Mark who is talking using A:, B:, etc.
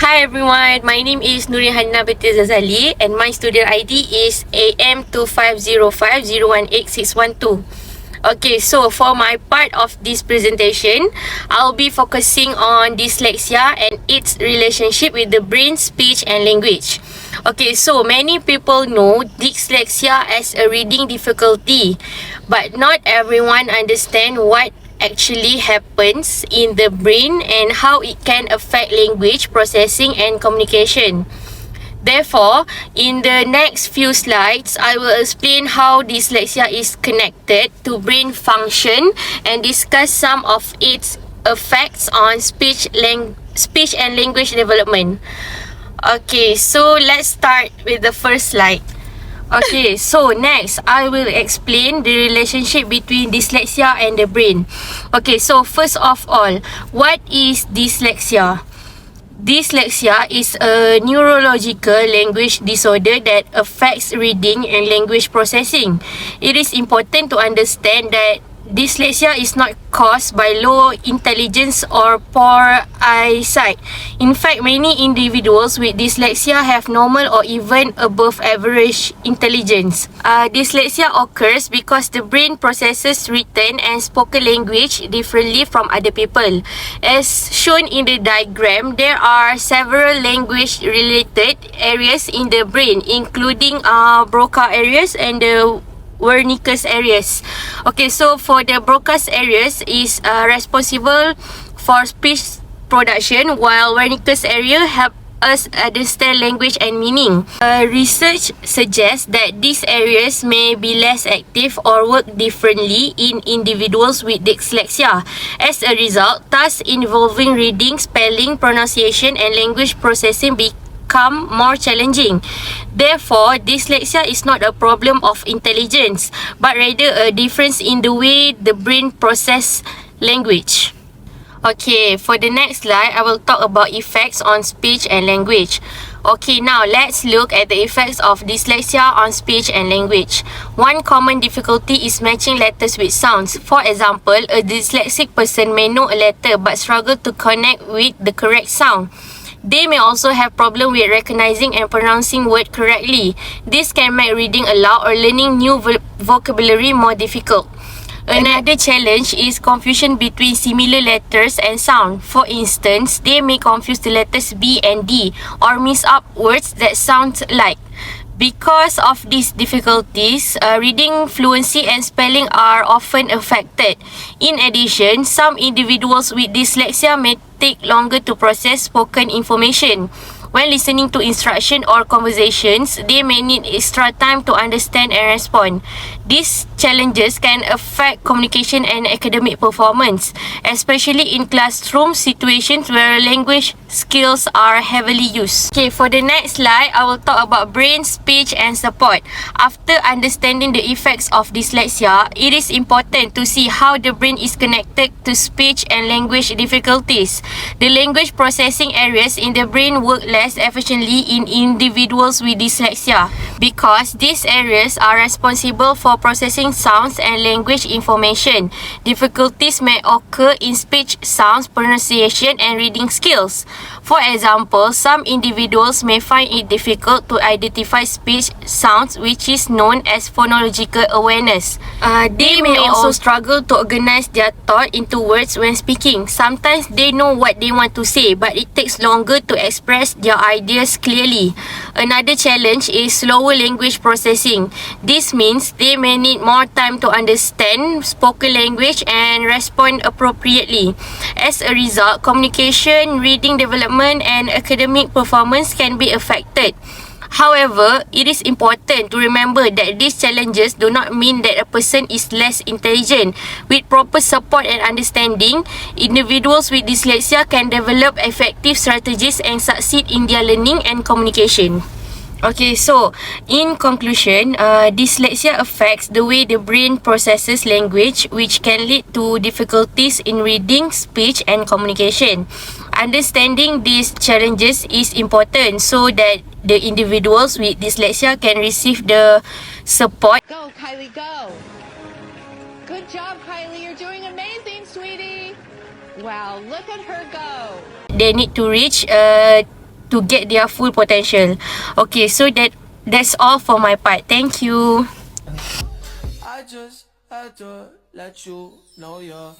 A: Hi everyone, my name is Nurihanna Binti Zazali and my student ID is AM2505018612. Okay, so for my part of this presentation, I'll be focusing on dyslexia and its relationship with the brain, speech and language. Okay, so many people know dyslexia as a reading difficulty, but not everyone understand what actually happens in the brain and how it can affect language processing and communication. Therefore, in the next few slides, I will explain how dyslexia is connected to brain function and discuss some of its effects on speech and language development. Okay, so let's start with the first slide. Okay, so next, I will explain the relationship between dyslexia and the brain. Okay, so first of all, what is dyslexia? Dyslexia is a neurological language disorder that affects reading and language processing. It is important to understand that dyslexia is not caused by low intelligence or poor eyesight. In fact, many individuals with dyslexia have normal or even above average intelligence. Dyslexia occurs because the brain processes written and spoken language differently from other people. As shown in the diagram, there are several language-related areas in the brain, including Broca areas and the Wernicke's areas. Okay, so for the Broca's areas is responsible for speech production, while Wernicke's area help us understand language and meaning. Research suggests that these areas may be less active or work differently in individuals with dyslexia. As a result, tasks involving reading, spelling, pronunciation, and language processing become more challenging. Therefore, dyslexia is not a problem of intelligence, but rather a difference in the way the brain processes language. Okay, for the next slide, I will talk about effects on speech and language. Okay, now let's look at the effects of dyslexia on speech and language. One common difficulty is matching letters with sounds. For example, a dyslexic person may know a letter but struggle to connect with the correct sound. They may also have problem with recognizing and pronouncing words correctly. This can make reading aloud or learning new vocabulary more difficult. Another challenge is confusion between similar letters and sound. For instance, they may confuse the letters B and D or mix up words that sound alike. Because of these difficulties, reading fluency and spelling are often affected. In addition, some individuals with dyslexia may take longer to process spoken information. When listening to instruction or conversations, they may need extra time to understand and respond. These challenges can affect communication and academic performance, especially in classroom situations where language skills are heavily used. Okay, for the next slide, I will talk about brain, speech and support. After understanding the effects of dyslexia, it is important to see how the brain is connected to speech and language difficulties. The language processing areas in the brain work less efficiently in individuals with dyslexia because these areas are responsible for processing sounds and language information. Difficulties may occur in speech, sounds, pronunciation, and reading skills. For example, some individuals may find it difficult to identify speech sounds, which is known as phonological awareness. They may also struggle to organize their thought into words when speaking. Sometimes they know what they want to say, but it takes longer to express their ideas clearly. Another challenge is slower language processing. This means they may need more time to understand spoken language and respond appropriately. As a result, communication, reading development, and academic performance can be affected. However, it is important to remember that these challenges do not mean that a person is less intelligent. With proper support and understanding, individuals with dyslexia can develop effective strategies and succeed in their learning and communication. Okay, so in conclusion, dyslexia affects the way the brain processes language, which can lead to difficulties in reading, speech, and communication. Understanding these challenges is important so that the individuals with dyslexia can receive the support.
B: Go, Kylie, go. Good job, Kylie. You're doing amazing, sweetie. Wow, look at her go.
A: They need to reach to get their full potential. Okay, so that's all for my part. Thank you.
C: I just had to let you know you're